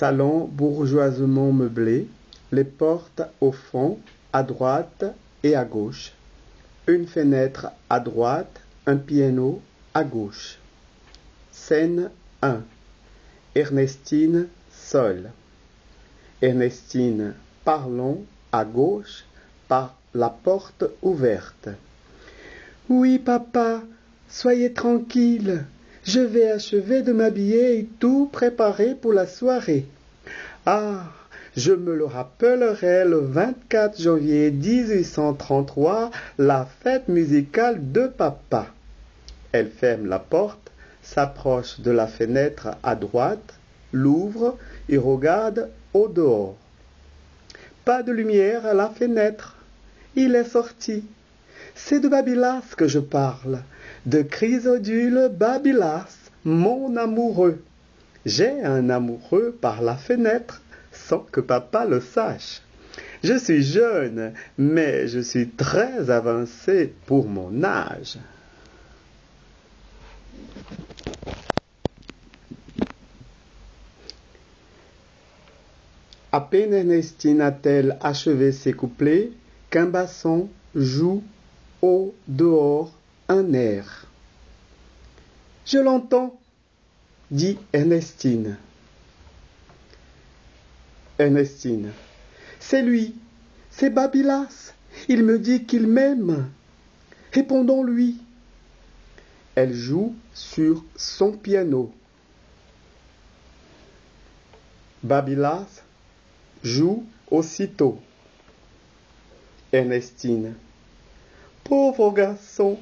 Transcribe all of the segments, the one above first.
Salon bourgeoisement meublé, les portes au fond, à droite et à gauche. Une fenêtre à droite, un piano à gauche. Scène 1. Ernestine seule. Ernestine parlant à gauche par la porte ouverte. Oui, papa, soyez tranquille. Je vais achever de m'habiller et tout préparer pour la soirée. Ah, je me le rappellerai le 24 janvier 1833, la fête musicale de papa. Elle ferme la porte, s'approche de la fenêtre à droite, l'ouvre et regarde au dehors. Pas de lumière à la fenêtre. Il est sorti. C'est de Babylas que je parle, de Chrysodule Babylas, mon amoureux. J'ai un amoureux par la fenêtre, sans que papa le sache. Je suis jeune, mais je suis très avancé pour mon âge. À peine Ernestine a-t-elle achevé ses couplets qu'un basson joue au dehors un air. Je l'entends, dit Ernestine. Ernestine, c'est lui, c'est Babylas. Il me dit qu'il m'aime. Répondons-lui. Elle joue sur son piano. Babylas joue aussitôt. Ernestine, pauvre garçon,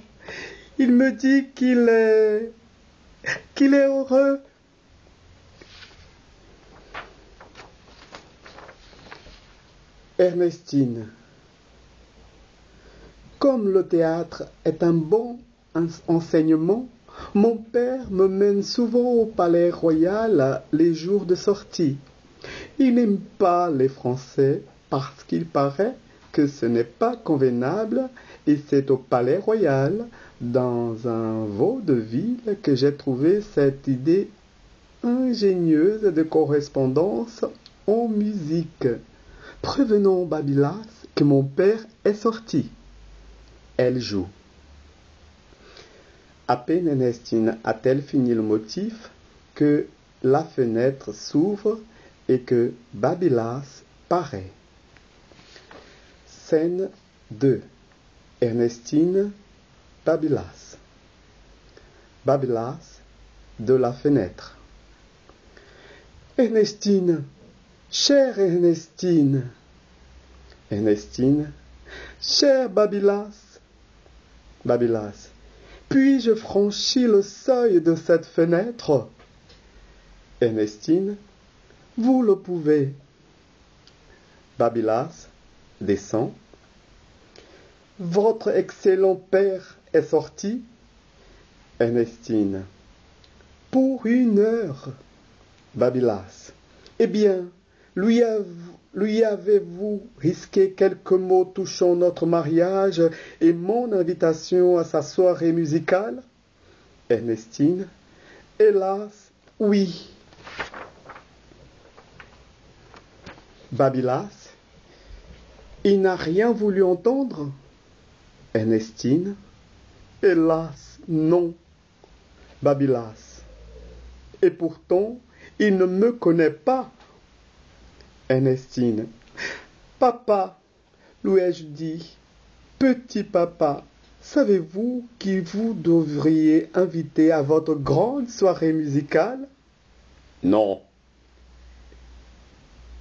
il me dit qu'il est heureux. Ernestine, comme le théâtre est un bon enseignement, mon père me mène souvent au Palais Royal les jours de sortie. Il n'aime pas les Français parce qu'il paraît que ce n'est pas convenable et c'est au Palais Royal, dans un vaudeville, que j'ai trouvé cette idée ingénieuse de correspondance en musique. Prévenons Babylas que mon père est sorti. Elle joue. À peine Ernestine a-t-elle fini le motif que la fenêtre s'ouvre et que Babylas paraît. Scène 2. Ernestine, Babylas. Babylas de la fenêtre. Ernestine, chère Ernestine. Ernestine, cher Babylas. Babylas, puis-je franchir le seuil de cette fenêtre? Ernestine, vous le pouvez. Babylas descend. Votre excellent père est sorti? Ernestine, pour 1 heure. Babylas, eh bien, lui avez-vous risqué quelques mots touchant notre mariage et mon invitation à sa soirée musicale? Ernestine, hélas, oui. Babylas, il n'a rien voulu entendre? Ernestine, hélas, non. Babylas, et pourtant, il ne me connaît pas. Ernestine, papa, lui ai-je dit, petit papa, savez-vous qui vous devriez inviter à votre grande soirée musicale? Non.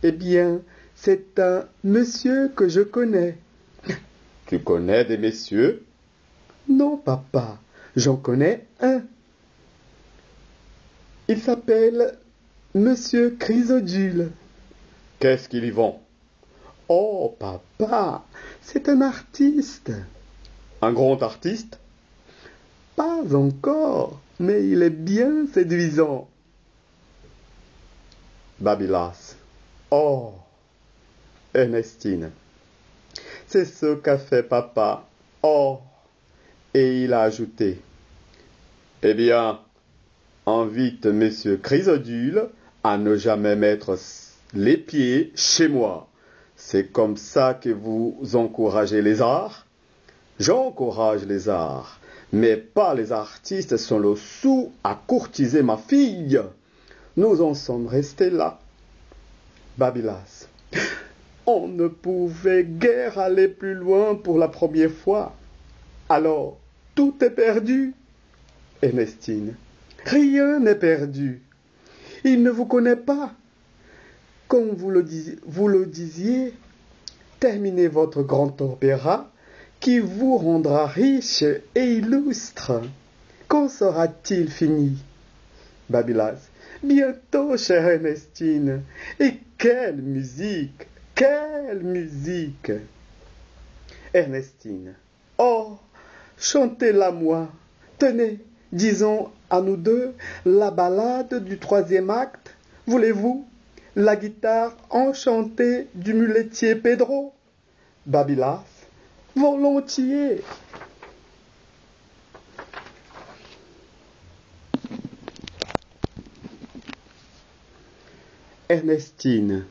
Eh bien, c'est un monsieur que je connais. Tu connais des messieurs? Non, papa, j'en connais un. Il s'appelle Monsieur Chrysodule. Qu'est-ce qu'il y vend? Oh, papa, c'est un artiste. Un grand artiste? Pas encore, mais il est bien séduisant. Babylas. Oh, Ernestine. C'est ce qu'a fait papa. Oh, et il a ajouté. Eh bien, invite Monsieur Chrysodule à ne jamais mettre les pieds chez moi. C'est comme ça que vous encouragez les arts. J'encourage les arts, mais pas les artistes sont le sou à courtiser ma fille. Nous en sommes restés là. Babylas. On ne pouvait guère aller plus loin pour la première fois. Alors, tout est perdu. Ernestine. Rien n'est perdu. Il ne vous connaît pas. Comme vous le disiez, terminez votre grand opéra qui vous rendra riche et illustre. Quand sera-t-il fini? Babylas. Bientôt, chère Ernestine. Et quelle musique! Quelle musique! Ernestine. Oh, chantez-la moi. Tenez, disons à nous deux la ballade du 3e acte. Voulez-vous? La guitare enchantée du muletier Pedro. Babylas. Volontiers. Ernestine.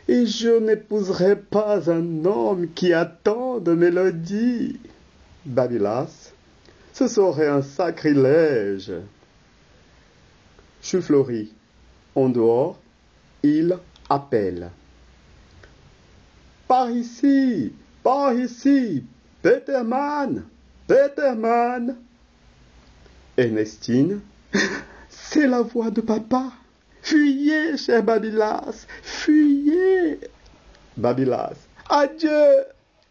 Et je n'épouserai pas un homme qui attend de mélodie. Babylas. Ce serait un sacrilège. Choufleurie. En dehors, il appelle. Par ici, Peterman, Peterman. Ernestine. C'est la voix de papa. Fuyez, cher Babylas, fuyez. Babylas. Adieu.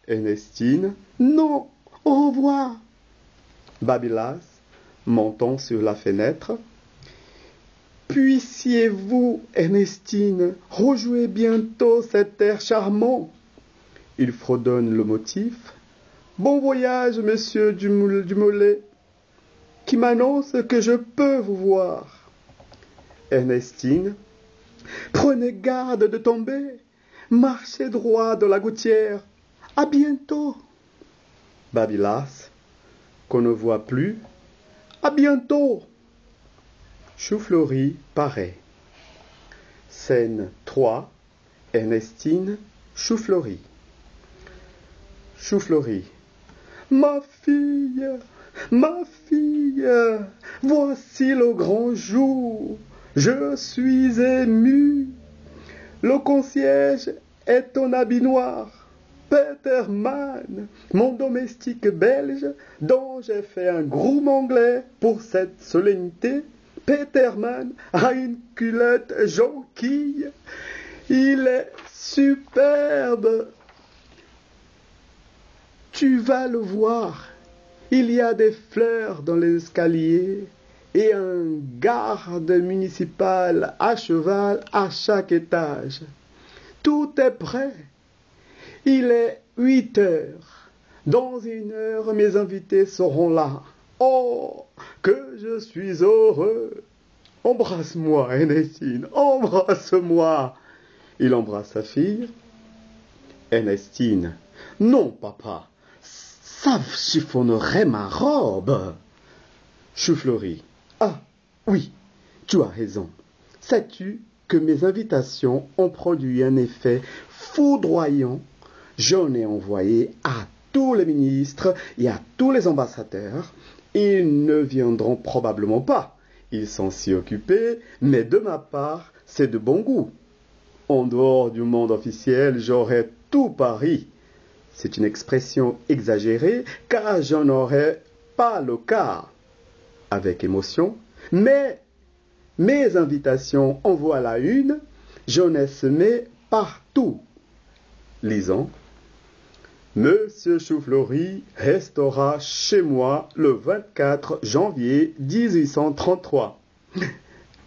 Ernestine. Non, au revoir. Babylas, montant sur la fenêtre. Puissiez-vous, Ernestine, rejouer bientôt cet air charmant. Il fredonne le motif. Bon voyage, monsieur Dumollet, qui m'annonce que je peux vous voir. Ernestine. Prenez garde de tomber. Marchez droit de la gouttière. À bientôt. Babylas. Qu'on ne voit plus. À bientôt. Choufleurie paraît. Scène 3. Ernestine, Choufleurie. Choufleurie. Ma fille, voici le grand jour. Je suis ému. Le concierge est en habit noir. Peterman, mon domestique belge, dont j'ai fait un groom anglais pour cette solennité, Peterman a une culotte jonquille. Il est superbe. Tu vas le voir. Il y a des fleurs dans l'escalier et un garde municipal à cheval à chaque étage. Tout est prêt. Il est 8 heures. Dans 1 heure, mes invités seront là. Oh, que je suis heureux. Embrasse-moi, Ernestine, embrasse-moi. Il embrasse sa fille. Ernestine. Non, papa, ça chiffonnerait ma robe. Choufleurie. Ah, oui, tu as raison. Sais-tu que mes invitations ont produit un effet foudroyant? J'en ai envoyé à tous les ministres et à tous les ambassadeurs. Ils ne viendront probablement pas. Ils sont si occupés, mais de ma part, c'est de bon goût. En dehors du monde officiel, j'aurais tout Paris. C'est une expression exagérée, car j'en aurais pas le cas. Avec émotion, mais mes invitations en voilà une, j'en ai semé partout. Lisons. Monsieur Choufleurie restera chez moi le 24 janvier 1833.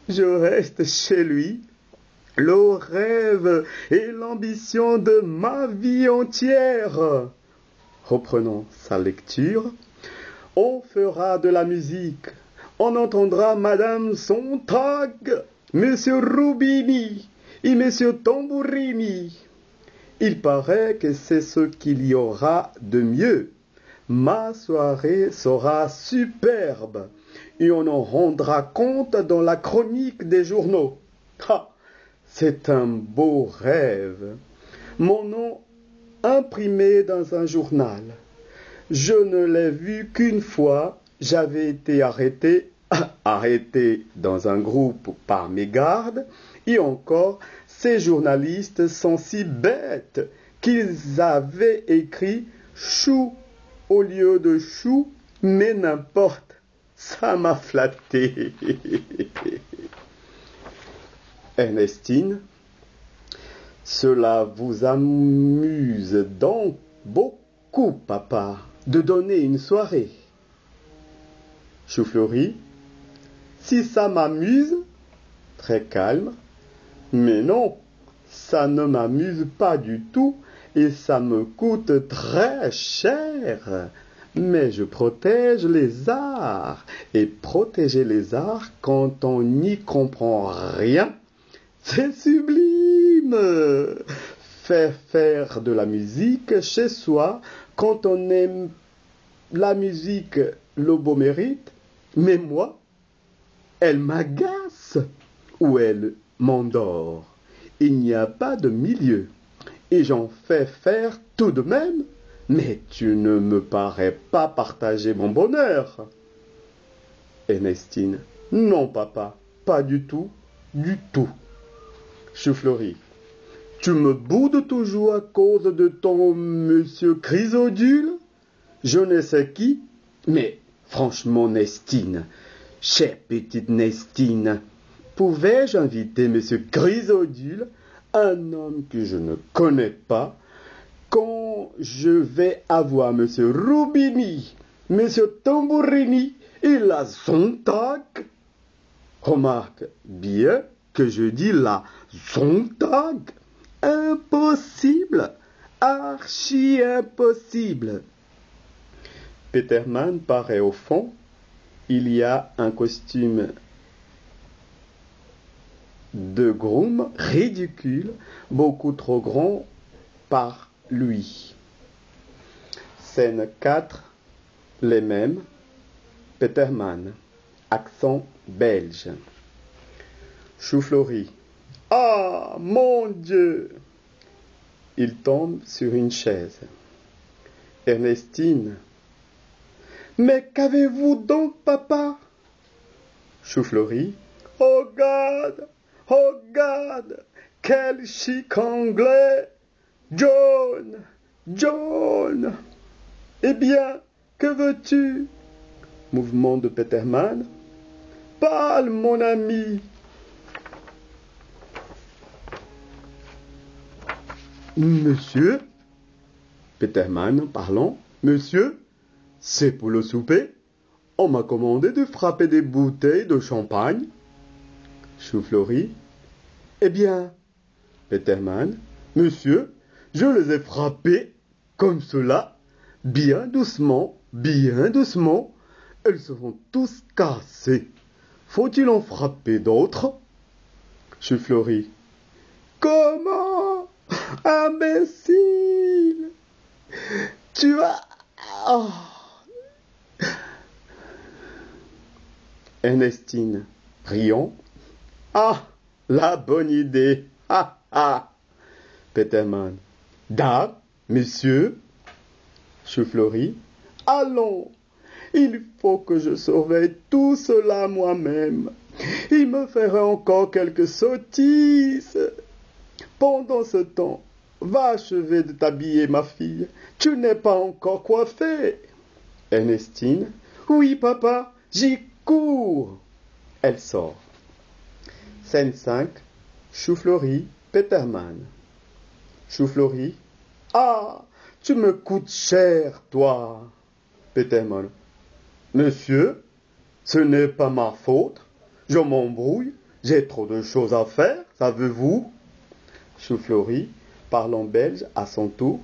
Je reste chez lui, le rêve et l'ambition de ma vie entière. Reprenons sa lecture. On fera de la musique. On entendra Madame Sontag, Monsieur Rubini et Monsieur Tambourini. Il paraît que c'est ce qu'il y aura de mieux. Ma soirée sera superbe. et on en rendra compte dans la chronique des journaux. Ah, c'est un beau rêve. Mon nom imprimé dans un journal. Je ne l'ai vu qu'une fois. J'avais été arrêté dans un groupe par mes gardes, et encore, ces journalistes sont si bêtes qu'ils avaient écrit chou au lieu de chou, mais n'importe, ça m'a flatté. Ernestine, cela vous amuse donc beaucoup, papa, de donner une soirée. Chou-Fleury, si ça m'amuse, très calme, mais non, ça ne m'amuse pas du tout et ça me coûte très cher. Mais je protège les arts, et protéger les arts quand on n'y comprend rien, c'est sublime. Faire de la musique chez soi quand on aime la musique, le beau mérite, mais moi, elle m'agace ou elle m'endort. Il n'y a pas de milieu, et j'en fais faire tout de même, mais tu ne me parais pas partager mon bonheur. Ernestine, non papa, pas du tout, du tout. Chou-Fleury, tu me boudes toujours à cause de ton monsieur Chrysodule? Je ne sais qui, mais franchement, Nestine, chère petite Nestine, pouvais-je inviter monsieur Chrysodule, un homme que je ne connais pas, quand je vais avoir monsieur Rubini, monsieur Tambourini et la Sontag? Remarque bien que je dis la Sontag. Impossible, archi impossible. Petermann paraît au fond. Il y a un costume de groom ridicule, beaucoup trop grand par lui. Scène 4, les mêmes. Petermann, accent belge. Chou-Fleury. Ah, mon Dieu! Il tombe sur une chaise. Ernestine. Mais qu'avez-vous donc, papa? Chou-Fleury. Oh God, quel chic anglais! John, John! Eh bien, que veux-tu? Mouvement de Petermann. Parle, mon ami! Monsieur? Petermann parlant. Monsieur? C'est pour le souper? On m'a commandé de frapper des bouteilles de champagne. Chou-Fleury. Eh bien, Petermann, monsieur, je les ai frappées comme cela, bien doucement, elles seront tous cassées. Faut-il en frapper d'autres? Chou-Fleury. Comment? Imbécile! Tu as... Oh. Ernestine, riant. Ah, la bonne idée! Ah, ah! Petermann. Da, monsieur? Chou-Fleury. Allons, il faut que je surveille tout cela moi-même. Il me ferait encore quelques sottises. Pendant ce temps, va achever de t'habiller, ma fille. Tu n'es pas encore coiffée. Ernestine. Oui, papa, j'y cours. Elle sort. Scène 5. Chou-Fleury, Petermann. Chou-Fleury. Ah, tu me coûtes cher, toi. Petermann. Monsieur, ce n'est pas ma faute. Je m'embrouille. J'ai trop de choses à faire, savez-vous? Chou-Fleury, parlant belge à son tour.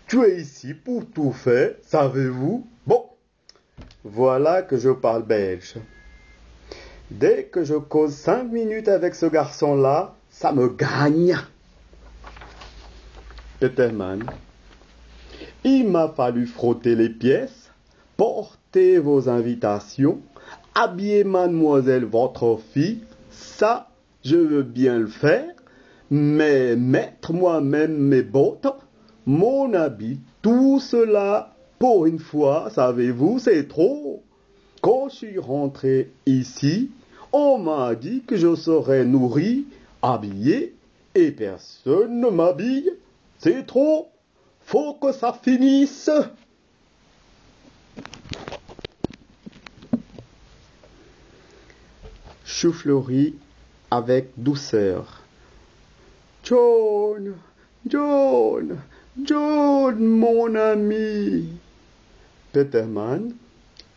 Tu es ici pour tout faire, savez-vous? Bon, voilà que je parle belge. Dès que je cause 5 minutes avec ce garçon-là, ça me gagne. Petermann. Il m'a fallu frotter les pièces, porter vos invitations, habiller mademoiselle votre fille, ça, je veux bien le faire, mais mettre moi-même mes bottes, mon habit, tout cela, pour une fois, savez-vous, c'est trop. Quand je suis rentré ici, on m'a dit que je serais nourri, habillé, et personne ne m'habille. C'est trop. Faut que ça finisse. Choufleurie avec douceur. John, John, John, mon ami. Peterman.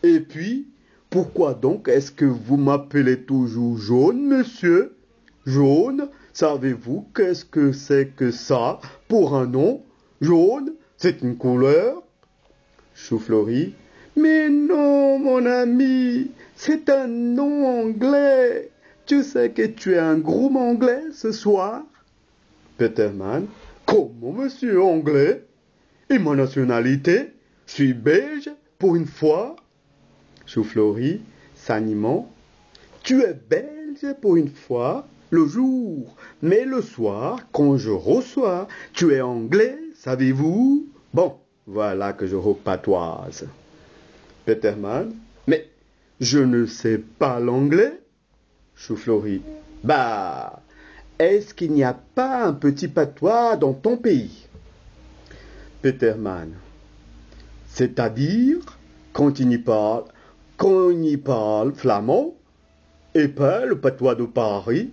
Et puis, pourquoi donc est-ce que vous m'appelez toujours Jaune, monsieur? Jaune, savez-vous qu'est-ce que c'est que ça pour un nom? Jaune, c'est une couleur? Choufleurie. Mais non, mon ami, c'est un nom anglais. Tu sais que tu es un groom anglais ce soir? Peterman. Comment, monsieur anglais? Et ma nationalité? Je suis belge, pour une fois. Choufleurie, s'animant. Tu es belge pour une fois, le jour, mais le soir, quand je reçois, tu es anglais, savez-vous? Bon, voilà que je repatoise. Peterman, mais je ne sais pas l'anglais. Choufleurie, bah, est-ce qu'il n'y a pas un petit patois dans ton pays? Peterman, c'est-à-dire, quand on y parle flamand, et pas le patois de Paris.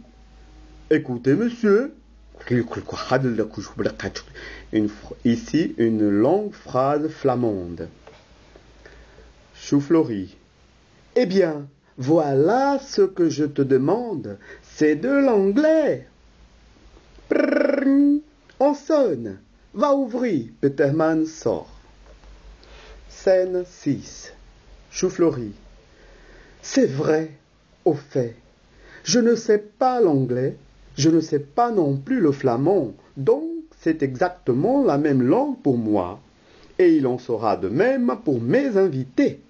Écoutez, monsieur, ici une longue phrase flamande. Choufleurie. Eh bien, voilà ce que je te demande, c'est de l'anglais. Prrrr, on sonne. Va ouvrir, Peterman sort. Scène 6. Choufleurie. C'est vrai, au fait. Je ne sais pas l'anglais, je ne sais pas non plus le flamand, donc c'est exactement la même langue pour moi. Et il en sera de même pour mes invités.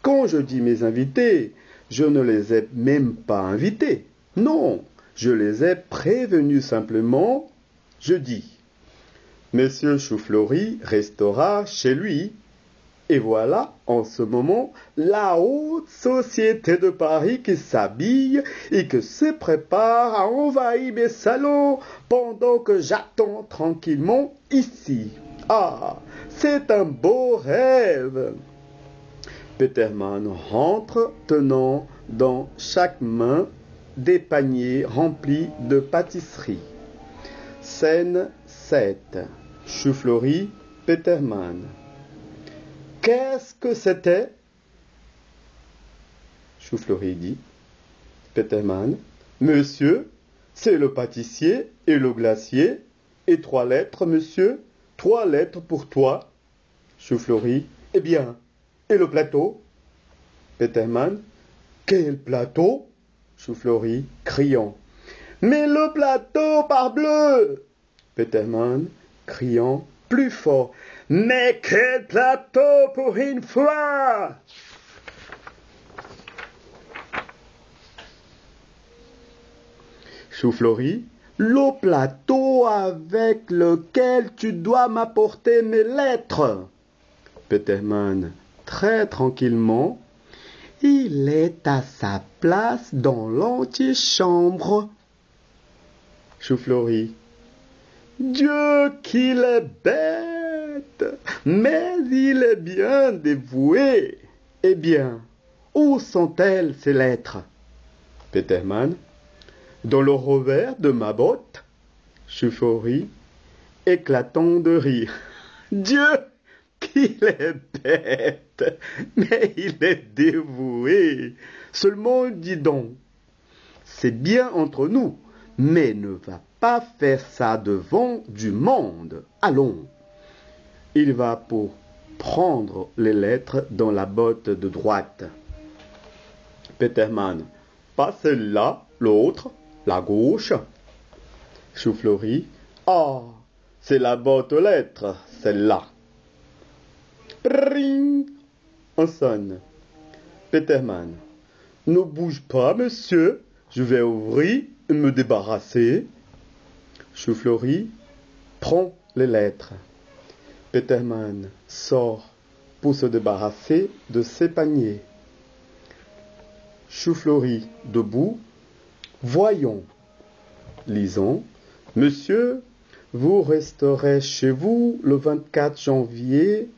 Quand je dis mes invités, je ne les ai même pas invités. Non, je les ai prévenus simplement. Je dis, Monsieur Choufleurie restera chez lui. Et voilà, en ce moment, la haute société de Paris qui s'habille et qui se prépare à envahir mes salons pendant que j'attends tranquillement ici. Ah, c'est un beau rêve. Peterman rentre tenant dans chaque main des paniers remplis de pâtisseries. Scène 7. Choufleurie, Peterman. Qu'est-ce que c'était? Choufleurie dit. Peterman. Monsieur, c'est le pâtissier et le glacier. Et 3 lettres, monsieur. 3 lettres pour toi. Choufleurie. Eh bien, et le plateau? Peterman. Quel plateau? Choufleurie, criant. Mais le plateau, parbleu! Peterman, criant plus fort. Mais quel plateau pour une fois! Choufleurie, le plateau avec lequel tu dois m'apporter mes lettres. Peterman, très tranquillement, il est à sa place dans l'antichambre. Choufleurie, Dieu qu'il est bête, mais il est bien dévoué. Eh bien, où sont-elles ces lettres? Peterman, dans le revers de ma botte. Choufleurie, éclatant de rire. Dieu qu'il est bête, mais il est dévoué. Seulement dis donc, c'est bien entre nous, mais ne va pas faire ça devant du monde. Allons. Il va pour prendre les lettres dans la botte de droite. Peterman, pas celle-là, l'autre, la gauche. Choufleurie, ah, c'est la botte aux lettres, celle-là. Pring, on sonne. Peterman, Ne bouge pas, monsieur. Je vais ouvrir et me débarrasser. Choufleury prend les lettres. Peterman sort pour se débarrasser de ses paniers. Choufleury debout. Voyons. Lisons. Monsieur, vous resterez chez vous le 24 janvier.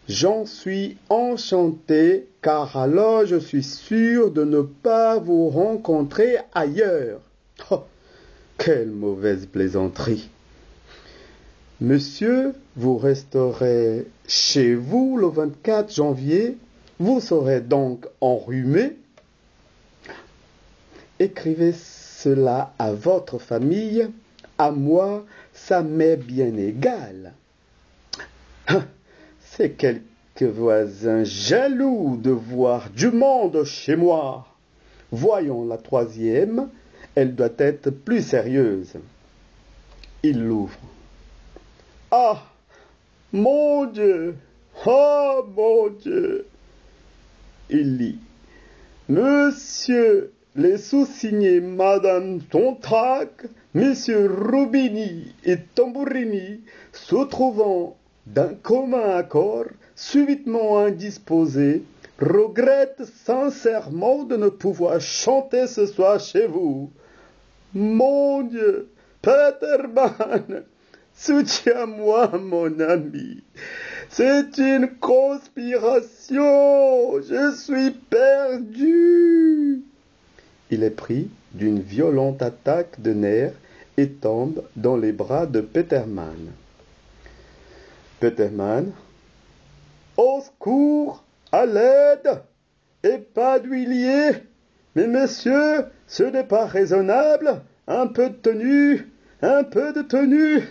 J'en suis enchanté, car alors je suis sûr de ne pas vous rencontrer ailleurs. Oh, quelle mauvaise plaisanterie. Monsieur, vous resterez chez vous le 24 janvier. Vous serez donc enrhumé. Écrivez cela à votre famille. À moi, ça m'est bien égal. C'est quelques voisins jaloux de voir du monde chez moi. Voyons la troisième, elle doit être plus sérieuse. Il l'ouvre. Ah, mon Dieu! Oh, mon Dieu! Il lit. Monsieur les sous-signés Madame Tontrac, Messieurs Rubini et Tambourini, se trouvant d'un commun accord, subitement indisposés, regrettent sincèrement de ne pouvoir chanter ce soir chez vous. Mon Dieu, Peterman, soutiens-moi, mon ami. C'est une conspiration. Je suis perdu. Il est pris d'une violente attaque de nerfs et tombe dans les bras de Peterman. Peterman, au secours, à l'aide, et pas d'huilier. Mais monsieur, ce n'est pas raisonnable. Un peu de tenue, un peu de tenue.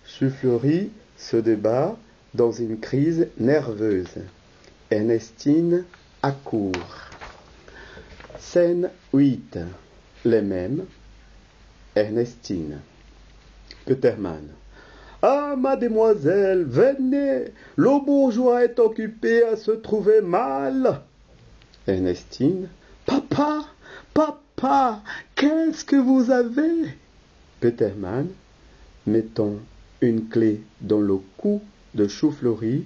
Choufleury se débat dans une crise nerveuse. Ernestine accourt. Scène 8. Les mêmes. Ernestine. Peterman. Ah, mademoiselle, venez, le bourgeois est occupé à se trouver mal. Ernestine. Papa, papa, qu'est-ce que vous avez? Peterman, mettant une clé dans le cou de Choufleury.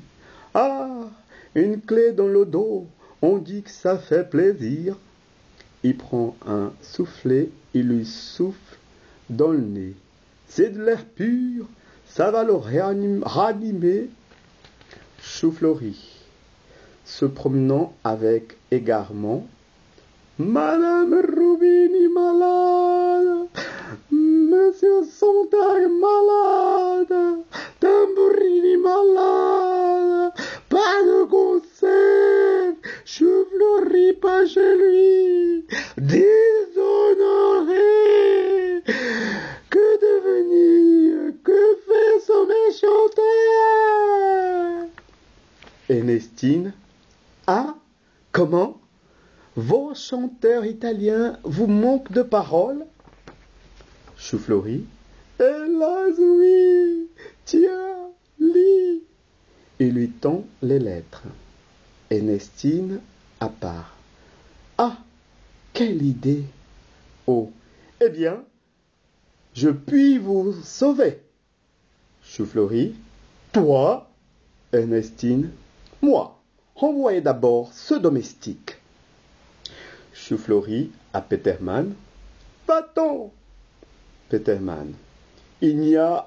Ah, une clé dans le dos, on dit que ça fait plaisir. Il prend un soufflet, il lui souffle dans le nez. C'est de l'air pur, ça va le ranimer. Choufleury, se promenant avec égarement. Madame Rubini malade, Monsieur Sontag malade, Tambourini malade, pas de concert, Choufleury pas chez lui, déshonoré, que devenir, que fait ce méchant air? Ernestine, ah, comment? Vos chanteurs italiens vous manquent de paroles? Choufleury, hélas oui, tiens, lis. Il lui tend les lettres. Ernestine à part. Ah, quelle idée! Oh, eh bien, je puis vous sauver. Choufleury, toi? Ernestine, moi. Envoyez d'abord ce domestique. Choufleury à Peterman. Va-t'en! Peterman. Il n'y a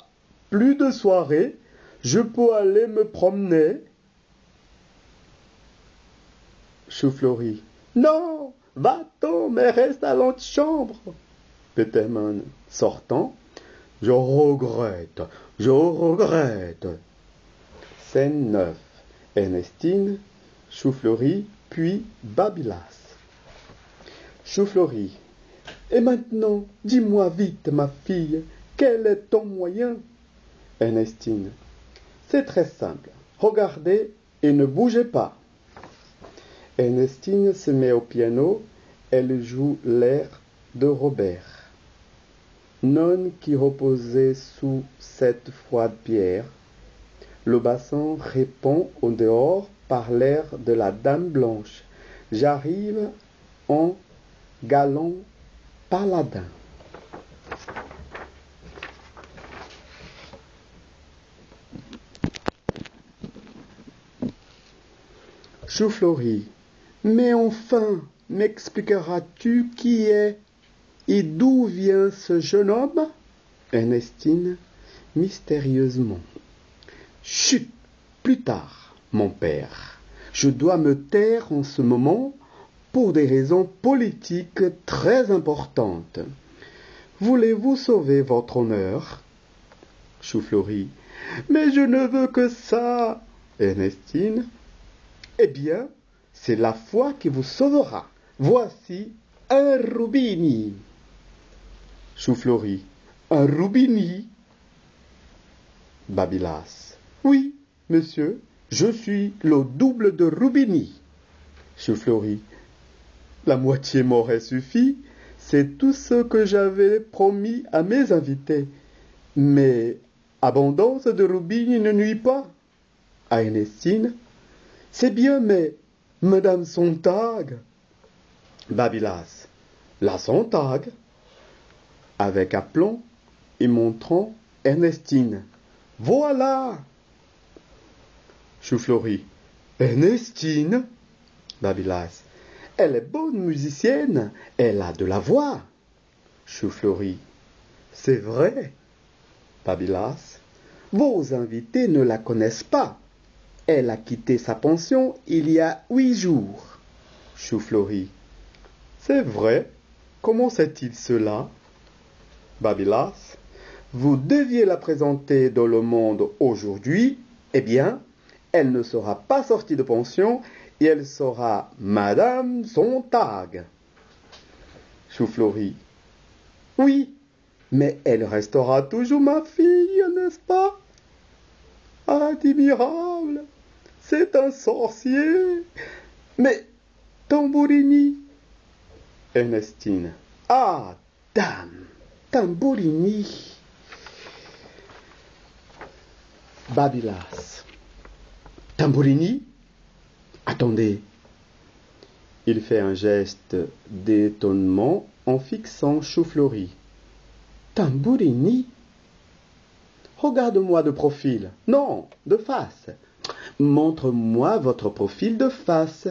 plus de soirée. Je peux aller me promener. Choufleury. Non! Va-t'en, mais reste à l'antichambre. Peterman sortant. Je regrette. Je regrette. Scène 9. Ernestine, Choufleury, puis Babylas. Choufleury. Et maintenant, dis-moi vite, ma fille, quel est ton moyen? Ernestine. C'est très simple. Regardez et ne bougez pas. Ernestine se met au piano. Elle joue l'air de Robert. Nonne qui reposait sous cette froide pierre. Le bassin répond au dehors par l'air de la Dame Blanche. J'arrive en galant paladin. Choufleurie. Mais enfin, m'expliqueras-tu qui est et d'où vient ce jeune homme? Ernestine, mystérieusement. Chut, plus tard, mon père. Je dois me taire en ce moment pour des raisons politiques très importantes. Voulez-vous sauver votre honneur? Choufleurie. Mais je ne veux que ça. Ernestine. Eh bien, c'est la foi qui vous sauvera. Voici un Rubini. Choufleurie. Un Rubini? Babylas. Oui, monsieur, je suis le double de Rubini. Choufleurie. La moitié m'aurait suffi. C'est tout ce que j'avais promis à mes invités. Mais abondance de Rubini ne nuit pas. À Ernestine. C'est bien, mais Madame Sontag. Babylas. La Sontag. Avec aplomb et montrant Ernestine. Voilà. Choufleurie. Ernestine. Babylas. Elle est bonne musicienne, elle a de la voix. Choufleurie. C'est vrai. Babylas. Vos invités ne la connaissent pas. Elle a quitté sa pension il y a 8 jours. Choufleurie. C'est vrai. Comment sait-il cela? Babylas. Vous deviez la présenter dans le monde aujourd'hui. Eh bien, elle ne sera pas sortie de pension et elle sera Madame Sontag. Choufleurie. Oui, mais elle restera toujours ma fille, n'est-ce pas? Admirable. C'est un sorcier. Mais Tambourini. Ernestine. Ah, dame. Tambourini. Babylas. Tambourini? Attendez. Il fait un geste d'étonnement en fixant Choufleurie. Tambourini? Regarde-moi de profil. Non, de face. Montre-moi votre profil de face.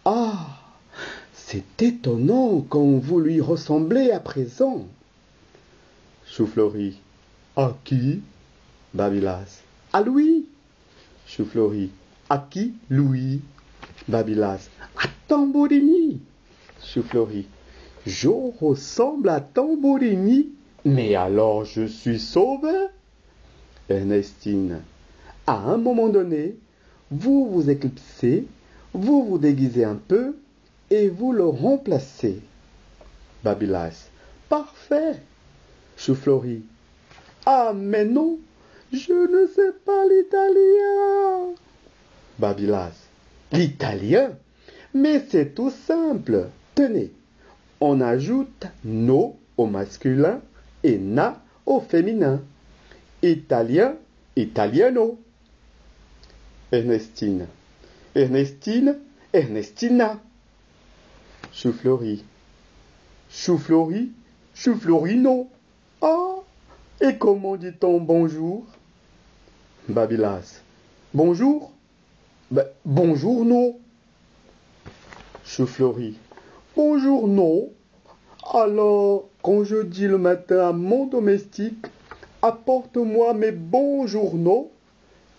Ah, c'est étonnant quand vous lui ressemblez à présent. Choufleurie. À qui? Babylas. À Louis. Choufleurie. À qui, Louis? Babylas. À Tambourini. Choufleurie. Je ressemble à Tambourini, mais alors je suis sauvé. Ernestine. À un moment donné, vous vous éclipsez, vous vous déguisez un peu et vous le remplacez. Babylas. Parfait. Choufleurie. Ah, mais non, je ne sais pas l'italien. Babylas. L'italien? Mais c'est tout simple. Tenez, on ajoute no au masculin et na au féminin. Italien, italiano. Ernestine. Ernestine, Ernestina. Choufleurie. Choufleurie, Choufleurino. Ah, et comment dit-on bonjour? Babylas. Bonjour? Bonjour, non. Choufleurie. Bonjour, non. Alors, quand je dis le matin à mon domestique, apporte-moi mes bons journaux,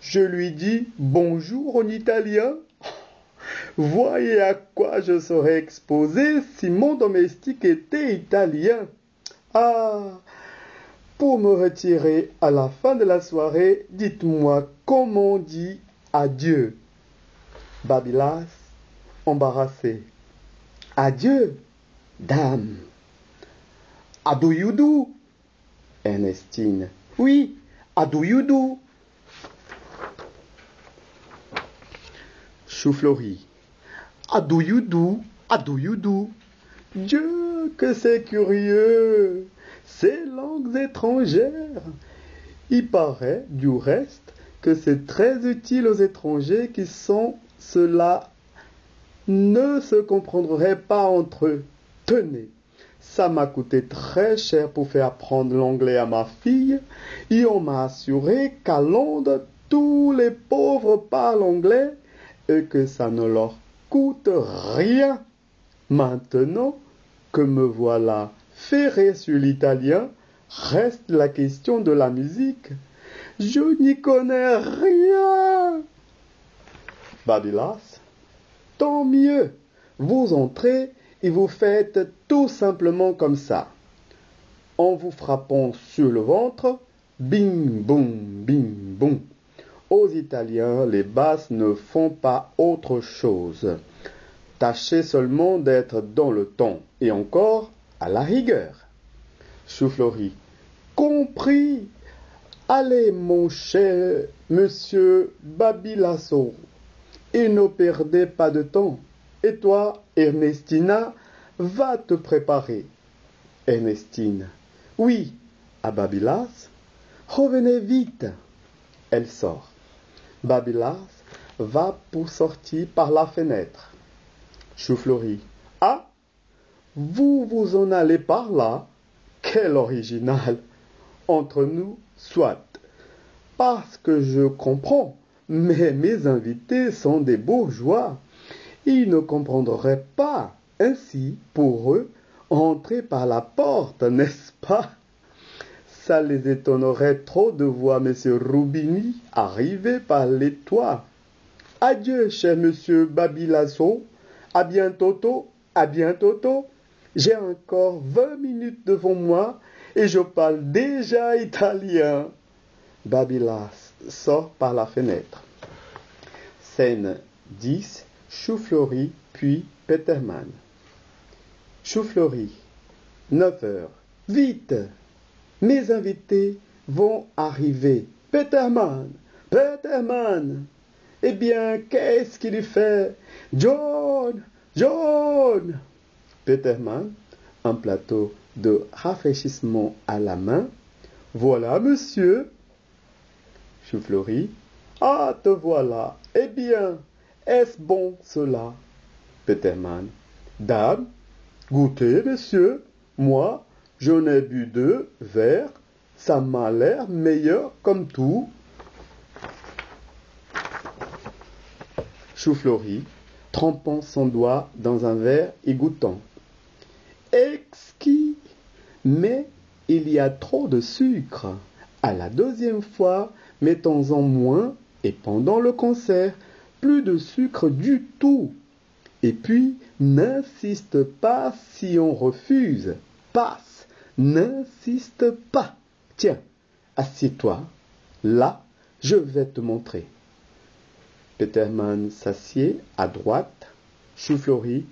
je lui dis bonjour en italien. Voyez à quoi je serais exposé si mon domestique était italien. Ah, pour me retirer à la fin de la soirée, dites-moi comment on dit adieu. Babylas, embarrassé. Adieu, dame. How do you do? Ernestine. Oui, how do you do? Choufleurie. How do you do? How do you do? Dieu, que c'est curieux! Ces langues étrangères! Il paraît, du reste, que c'est très utile aux étrangers qui sont cela ne se comprendraient pas entre eux. Tenez, ça m'a coûté très cher pour faire apprendre l'anglais à ma fille, et on m'a assuré qu'à Londres, tous les pauvres parlent anglais et que ça ne leur coûte rien. Maintenant que me voilà ferré sur l'italien, reste la question de la musique. Je n'y connais rien. Babylas, tant mieux. Vous entrez et vous faites tout simplement comme ça. En vous frappant sur le ventre, bing boum, bing boum. Aux Italiens, les basses ne font pas autre chose. Tâchez seulement d'être dans le ton, et encore à la rigueur. Choufleury, compris. Allez, mon cher monsieur Babilasso, et ne perdez pas de temps. Et toi, Ernestina, va te préparer. Ernestine, oui, à Babylas, revenez vite. Elle sort. Babylas va pour sortir par la fenêtre. Choufleury, ah, vous vous en allez par là? Quel original! Entre nous, soit. Parce que je comprends, mais mes invités sont des bourgeois. Ils ne comprendraient pas. Ainsi, pour eux, entrer par la porte, n'est-ce pas? Ça les étonnerait trop de voir M. Rubini arriver par les toits. Adieu, cher monsieur Babilasso. À bientôt, à bientôt. J'ai encore 20 minutes devant moi et je parle déjà italien. Babylas sort par la fenêtre. Scène 10, Choufleury puis Petermann. Choufleury, 9 heures. Vite! Mes invités vont arriver. Petermann! Petermann! Eh bien, qu'est-ce qu'il fait? John! John! Petermann, un plateau de rafraîchissement à la main. Voilà, monsieur. Choufleury. Ah, te voilà. Eh bien, est-ce bon cela? Petermann. Dame, goûtez, monsieur. Moi, j'en ai bu 2 verres. Ça m'a l'air meilleur comme tout. Choufleury, trempant son doigt dans un verre et goûtant. Exquis, mais il y a trop de sucre. À la 2e fois, mettons-en moins et pendant le concert, plus de sucre du tout. Et puis, n'insiste pas si on refuse. Passe, n'insiste pas. Tiens, assieds-toi. Là, je vais te montrer. Petermann s'assied à droite. Choufleury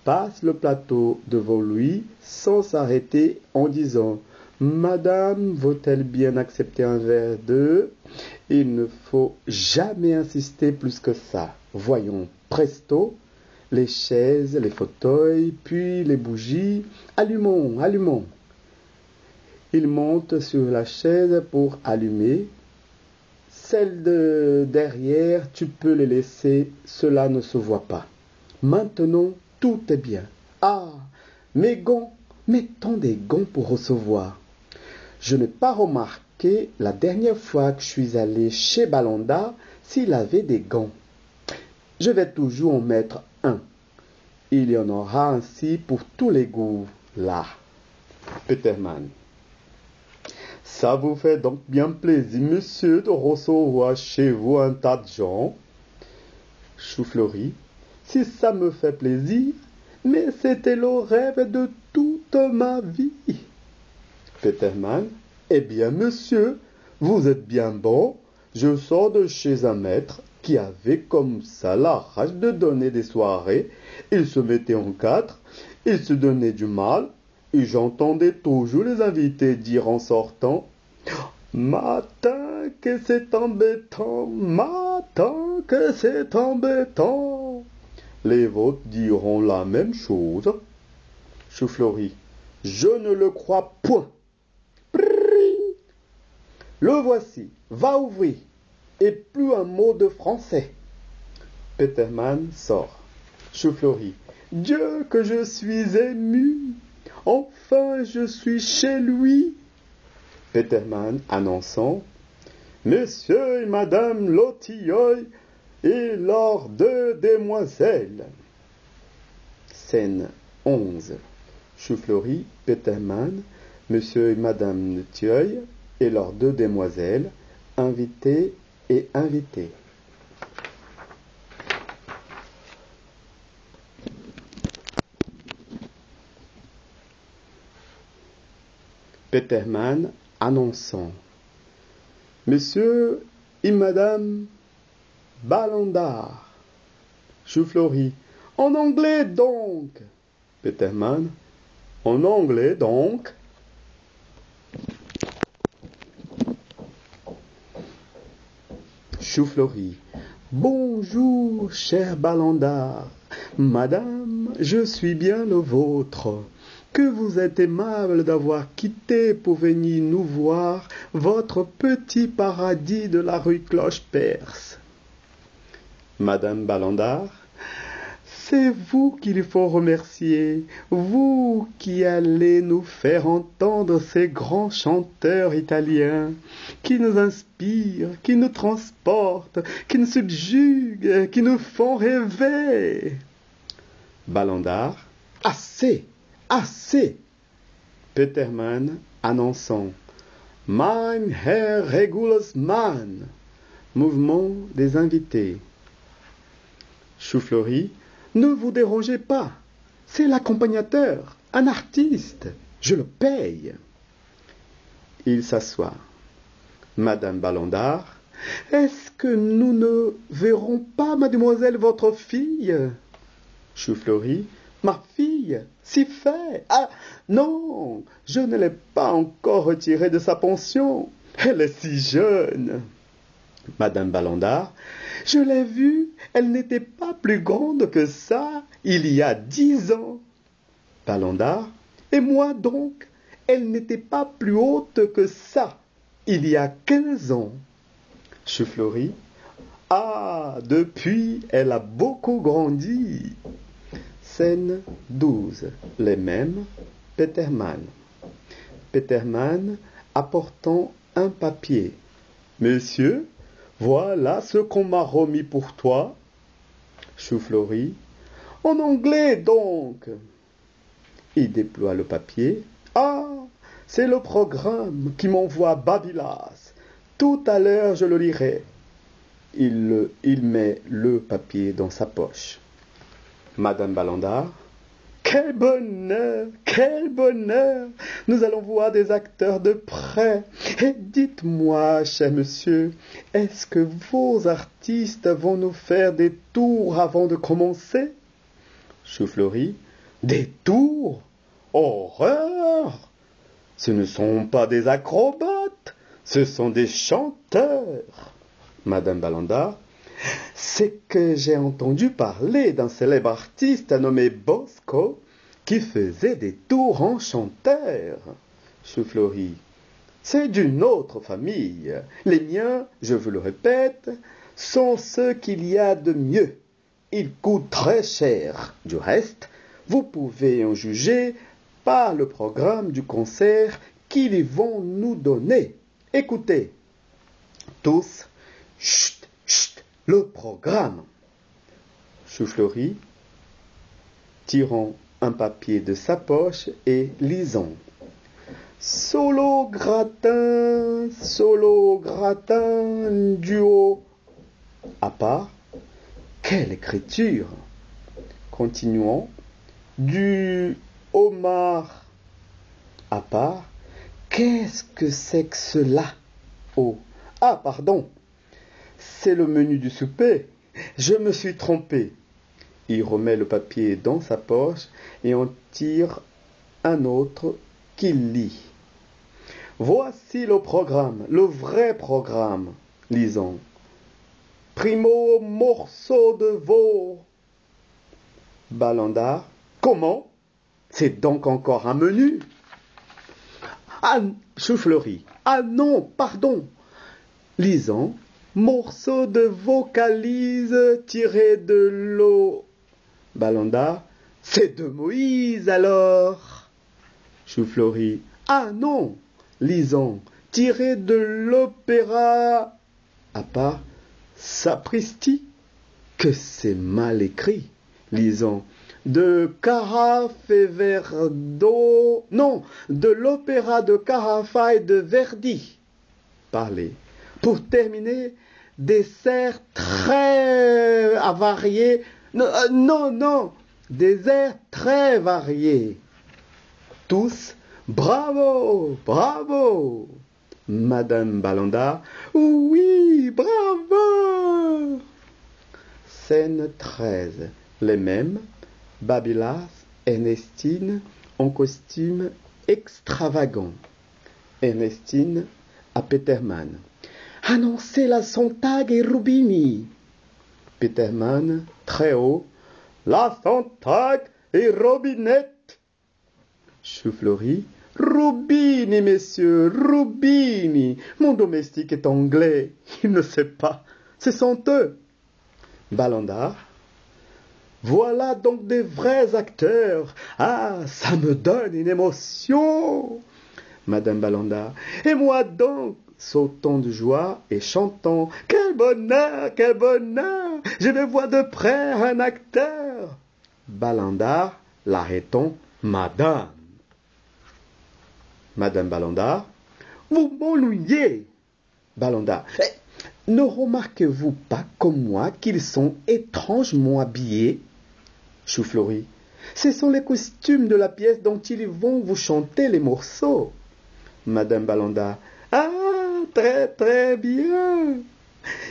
passe le plateau devant lui sans s'arrêter en disant « Madame, vaut-elle bien accepter un verre de... » Il ne faut jamais insister plus que ça. Voyons, presto, les chaises, les fauteuils, puis les bougies. Allumons, allumons. Il monte sur la chaise pour allumer. Celles de derrière, tu peux les laisser, cela ne se voit pas. Maintenant, tout est bien. Ah, mes gants, mettons des gants pour recevoir. Je n'ai pas remarqué la dernière fois que je suis allé chez Balanda s'il avait des gants. Je vais toujours en mettre un. Il y en aura ainsi pour tous les goûts, là. Petermann. Ça vous fait donc bien plaisir, monsieur, de recevoir chez vous un tas de gens? Choufleury. Si ça me fait plaisir, mais c'était le rêve de toute ma vie. Petermann. Eh bien, monsieur, vous êtes bien bon. Je sors de chez un maître qui avait comme ça la rage de donner des soirées. Il se mettait en 4, il se donnait du mal, et j'entendais toujours les invités dire en sortant « Matin, que c'est embêtant, matin, que c'est embêtant !» Les vôtres diront la même chose. Choufleury. Je ne le crois point. Le voici, va ouvrir, et plus un mot de français. Petermann sort. Chou-Fleury. Dieu que je suis ému. Enfin je suis chez lui. Peterman annonçant. Monsieur et Madame Lotilleuil et leurs 2 demoiselles. Scène 11. Chou-Fleury, Peterman, Monsieur et Madame Lotilleuil et leurs 2 demoiselles, invités et invités. Peterman annonçant. Monsieur et Madame Ballandard. Chou-Fleury. En anglais donc. Peterman. En anglais donc. Chou-Fleury. Bonjour, cher Ballandard. Madame, je suis bien le vôtre. Que vous êtes aimable d'avoir quitté pour venir nous voir votre petit paradis de la rue Cloche-Perce. Madame Ballandard, c'est vous qu'il faut remercier, vous qui allez nous faire entendre ces grands chanteurs italiens, qui nous inspirent, qui nous transportent, qui nous subjuguent, qui nous font rêver. Ballandard, assez! Assez! Peterman annonçant. Mein Herr Regulusmann. Mouvement des invités. Chou-Fleury. Ne vous dérangez pas. C'est l'accompagnateur, un artiste. Je le paye. Il s'assoit. Madame Ballandard. Est-ce que nous ne verrons pas, mademoiselle, votre fille? Chou-Fleury. Ma fille, si fait. Ah, non, je ne l'ai pas encore retirée de sa pension. Elle est si jeune. Madame Ballandard, je l'ai vue, elle n'était pas plus grande que ça, il y a 10 ans. Ballandard, et moi donc, elle n'était pas plus haute que ça, il y a 15 ans. Chou-Fleury, ah, depuis, elle a beaucoup grandi. Scène 12. Les mêmes. Peterman. Peterman apportant un papier. Monsieur, voilà ce qu'on m'a remis pour toi. Chou-Fleury. En anglais donc. Il déploie le papier. Ah, c'est le programme qui m'envoie Babylas. Tout à l'heure je le lirai. Il met le papier dans sa poche. Madame Ballandard. Quel bonheur, quel bonheur! Nous allons voir des acteurs de près. Et dites-moi, cher monsieur, est-ce que vos artistes vont nous faire des tours avant de commencer? Chou-Fleury. Des tours? Horreur! Ce ne sont pas des acrobates, ce sont des chanteurs. Madame Ballandard. C'est que j'ai entendu parler d'un célèbre artiste nommé Bosco qui faisait des tours en chanteur. Chou-Fleury. C'est d'une autre famille. Les miens, je vous le répète, sont ceux qu'il y a de mieux. Ils coûtent très cher. Du reste, vous pouvez en juger par le programme du concert qu'ils vont nous donner. Écoutez. Tous, chut, chut. Le programme. Chou-Fleury, tirant un papier de sa poche et lisant. Solo gratin, duo. À part, quelle écriture! Continuons. Du homard. À part, qu'est-ce que c'est que cela? Oh, ah, pardon. C'est le menu du souper. Je me suis trompé. Il remet le papier dans sa poche et en tire un autre qu'il lit. Voici le programme, le vrai programme. Lisons. Primo morceau de veau. Ballandard. Comment? C'est donc encore un menu? Ah, Chou-Fleury. Ah non, pardon. Lisons. Morceau de vocalise tiré de l'eau. Balanda, c'est de Moïse alors. Choufleury, ah non, lisons, tiré de l'opéra. À part, sapristi, que c'est mal écrit. Lisons, de Carafe-Verdo, non, de l'opéra de Carafa et de Verdi. Parlez. Pour terminer, des airs très variés. Non, des airs très variés. Tous, bravo, bravo. Madame Balanda, oui, bravo. Scène 13. Les mêmes, Babylas, Ernestine, en costume extravagant. Ernestine à Petermann. Annoncez la Sontag et Rubini. Petermann, très haut. La Sontag et Robinette. Choufleury. Rubini, messieurs, Rubini. Mon domestique est anglais. Il ne sait pas. Ce sont eux. Balanda. Voilà donc des vrais acteurs. Ah, ça me donne une émotion. Madame Balanda. Et moi donc, sautant de joie et chantant. Quel bonheur, quel bonheur. Je vais voir de près un acteur. Balanda, l'arrêtons. Madame. Madame Balanda. Vous m'ennuyez. Balanda. Ne remarquez-vous pas comme moi qu'ils sont étrangement habillés? Choufleury. Ce sont les costumes de la pièce dont ils vont vous chanter les morceaux. Madame Balanda. Ah, très très bien.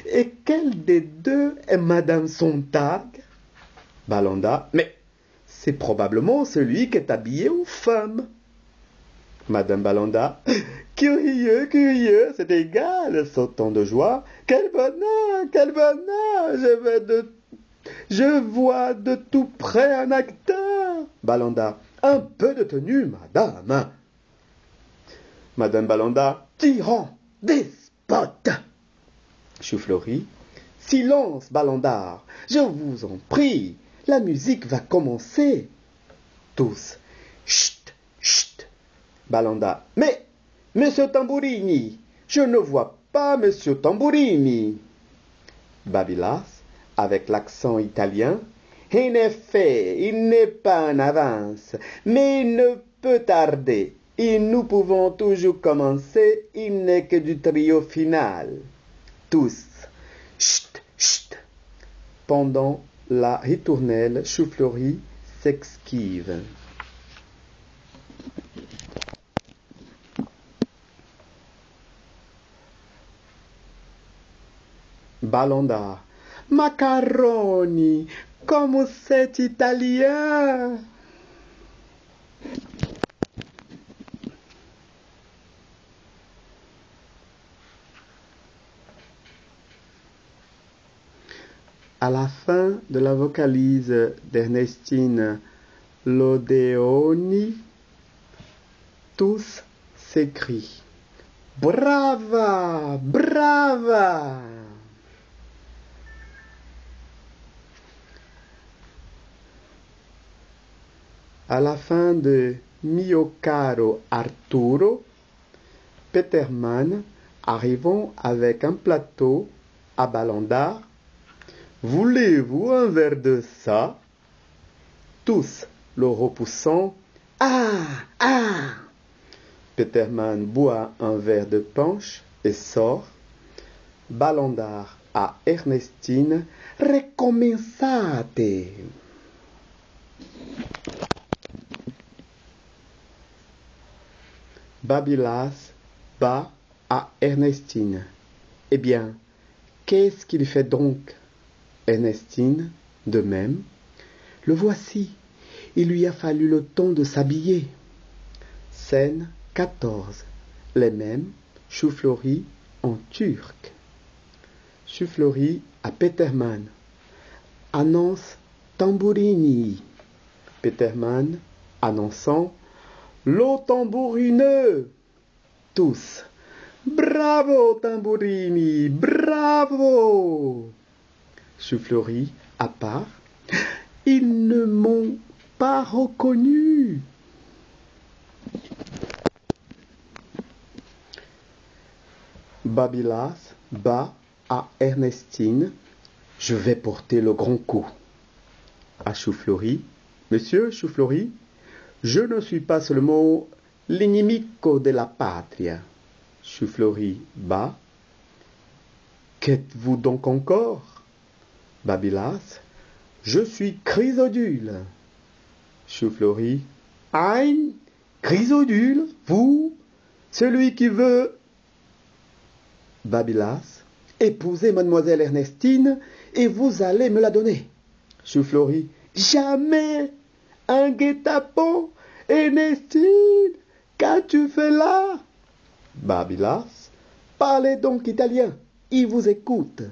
Et quel des deux est Madame Sontag? Balanda. Mais c'est probablement celui qui est habillé aux femmes. Madame Balanda. Curieux, curieux, c'est égal, sautant de joie. Quel bonheur, quel bonheur. Je vois de tout près un acteur. Balanda. Un peu de tenue, madame. Madame Balanda. Tyran, despote. Choufleury. Silence, Balandard. Je vous en prie. La musique va commencer. Tous. Chut, chut. Balanda. Mais, monsieur Tambourini, je ne vois pas monsieur Tambourini. Babylas, avec l'accent italien. En effet, il n'est pas en avance, mais il ne peut tarder. Et nous pouvons toujours commencer, il n'est que du trio final. Tous. Chut, chut. Pendant la ritournelle, Choufleury s'esquive. Balanda. Macaroni, comme c'est italien. À la fin de la vocalise d'Ernestine Lodeoni, tous s'écrient « Brava! Brava !» À la fin de Mio caro Arturo, Petermann, arrivant avec un plateau à Balanda. Voulez-vous un verre de ça? Tous le repoussant. Ah! Ah! Petermann boit un verre de punch et sort. Balandard à Ernestine. Recommençate! Babylas bat à Ernestine. Eh bien, qu'est-ce qu'il fait donc? Ernestine, de même. Le voici. Il lui a fallu le temps de s'habiller. Scène 14. Les mêmes, Choufleury en turc. Choufleury à Petermann. Annonce Tambourini. Petermann annonçant le tambourineux. Tous. Bravo Tambourini, bravo. Choufleury à part. Ils ne m'ont pas reconnu. Babylas bat à Ernestine. Je vais porter le grand coup. À Choufleury. Monsieur Choufleury, je ne suis pas seulement l'inimico de la patria. Choufleury bat. Qu'êtes-vous donc encore? Babylas, je suis Chrysodule. Choufleury, Hein? Chrysodule, vous? Celui qui veut... Babylas, épousez mademoiselle Ernestine et vous allez me la donner. Choufleury, jamais! Un guet-apens! Ernestine, qu'as-tu fait là? Babylas, parlez donc italien, il vous écoute.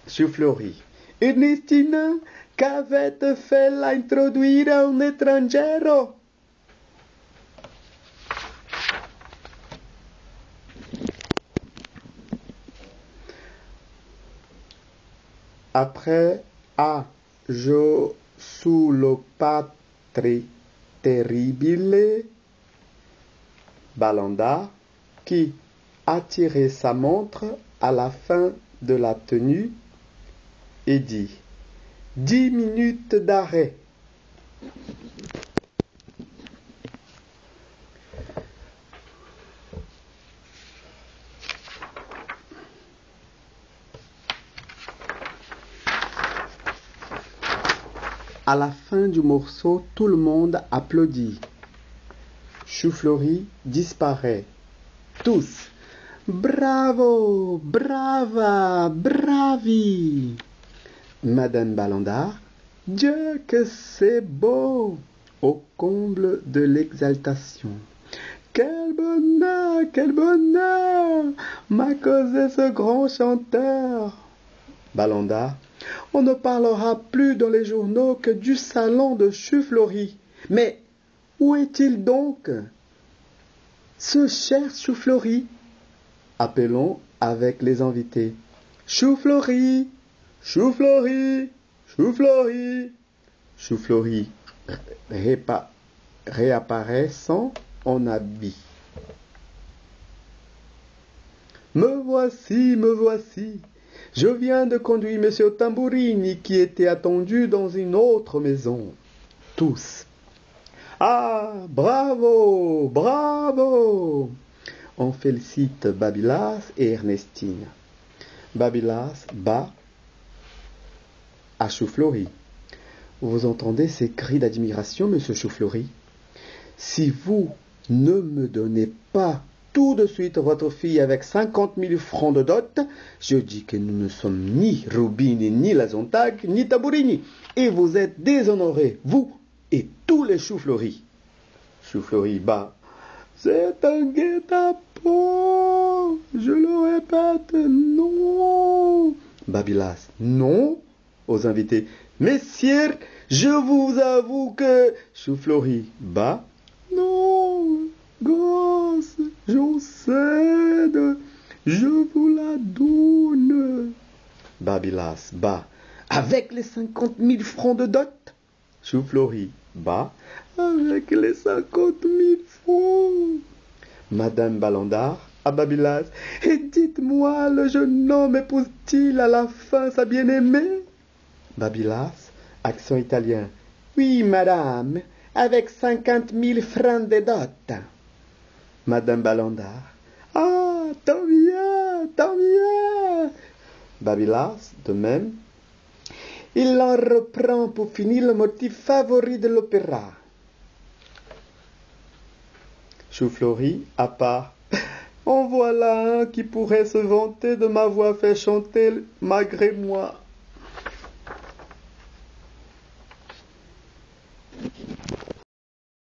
Choufleury, Ernestina, qu'avait fait l'introduire un étrangero? Après je sous le patri terribile, Balanda, qui a tiré sa montre à la fin de la tenue et dit 10 minutes d'arrêt. À la fin du morceau, tout le monde applaudit. Choufleury disparaît. Tous. Bravo, brava, bravi. Madame Balanda, Dieu que c'est beau, au comble de l'exaltation. Quel bonheur, m'a causé ce grand chanteur. Balanda, on ne parlera plus dans les journaux que du salon de Choufleury. Mais où est-il donc, ce cher Choufleury? Appelons avec les invités. Choufleury, Choufleury, Choufleury. Choufleury réapparaissant en habit. Me voici. Je viens de conduire Monsieur Tambourini qui était attendu dans une autre maison. Tous. Ah, bravo, bravo. On félicite Babylas et Ernestine. Babylas bat à Choufleury. Vous entendez ces cris d'admiration, Monsieur Choufleury? Si vous ne me donnez pas tout de suite votre fille avec 50 000 francs de dot, je dis que nous ne sommes ni Rubini, ni Lazontag, ni Tambourini. Et vous êtes déshonorés, vous et tous les Choufleury. Choufleury bat. C'est un guet-apens. Je le répète, non. Babylas, non. Aux invités. Messieurs, je vous avoue que... Choufleury bat. Non, gosse, j'en cède. Je vous la donne. Babylas bat. Avec les 50 000 francs de dot. Choufleury bat. Avec les 50 000 francs. Madame Balanda à Babylas. Et dites-moi, le jeune homme épouse-t-il à la fin sa bien-aimée? Babylas, accent italien. Oui, madame, avec 50 000 francs de dot. Madame Balanda. Ah, tant bien, tant bien. Babylas, de même. Il en reprend pour finir le motif favori de l'opéra. Choufleury à part. En voilà un qui pourrait se vanter de m'avoir fait chanter malgré moi.